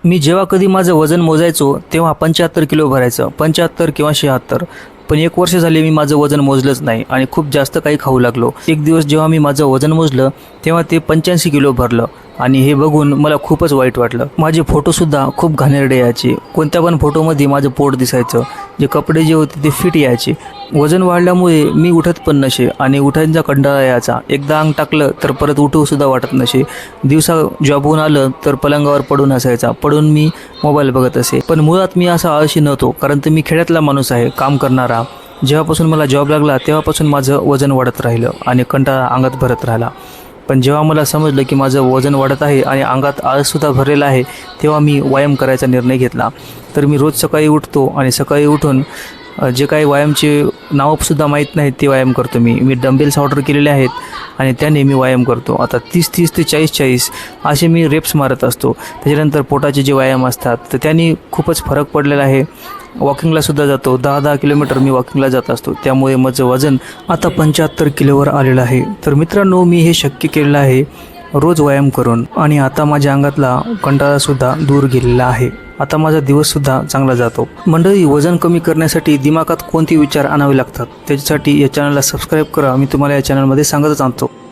मी जेव्हा कधी माझं वजन मोजायचो तेव्हा 75 किलो भरायचं, 75 किंवा 76. पण 1 वर्ष झाले मी माझं वजन मोजलंच नाही आणि खूप जास्त काही खाऊ लागलो. एक दिवस जेव्हा मी माझं वजन मोजलं तेव्हा ते 85 किलो भरलं आणि हे बघून मला खूपच वाईट वाटलं. माझे फोटोसुद्धा खूप घाणेरडे यायचे. कोणत्या पण फोटोमध्ये माझं पोट दिसायचं. जे कपडे जे होते ते फिट यायचे. वजन वाढल्यामुळे मी उठत पण नसे आणि उठायचा कंटाळा यायचा. एकदा अंग टाकलं तर परत उठूसुद्धा वाटत नसे. दिवसा जॉबहून आलं तर पलंगावर पडून असायचा. पडून मी मोबाईल बघत असे. पण मुळात मी असा आळशी नव्हतो, कारण तर मी खेड्यातला माणूस आहे, काम करणारा. जेव्हापासून मला जॉब लागला तेव्हापासून माझं वजन वाढत राहिलं आणि कंटाळा अंगात भरत राहिला. पण जेव्हा मला समजलं की माझं वजन वाढत आहे आणि अंगात आळससुद्धा भरलेला आहे, तेव्हा मी व्यायाम करायचा निर्णय घेतला. तर मी रोज सकाळी उठतो आणि सकाळी उठून जे काही व्यायामचे नावसुद्धा माहीत नाहीत ते व्यायाम करतो. मी डंबेल्स ऑर्डर केलेले आहेत आणि त्याने मी व्यायाम करतो. आता 30-30 ते 40-40 असे मी रेप्स मारत असतो. त्याच्यानंतर पोटाचे जे व्यायाम असतात तर त्यांनी खूपच फरक पडलेला आहे. वॉकिंगलासुद्धा जातो. 10-10 किलोमीटर मी वॉकिंगला जात असतो. त्यामुळे माझं वजन आता 75 किलोवर आलेलं आहे. तर मित्रांनो, मी हे शक्य केलेलं आहे रोज व्यायाम करून आणि आता माझ्या अंगातला कंटाळासुद्धा दूर गेलेला आहे. आता माझा दिवससुद्धा चांगला जातो. मंडळी, वजन कमी करण्यासाठी दिमागात कोणते विचार आणावे लागतात त्याच्यासाठी या चॅनलला सबस्क्राईब करा. मी तुम्हाला या चॅनलमध्ये सांगतच आणतो.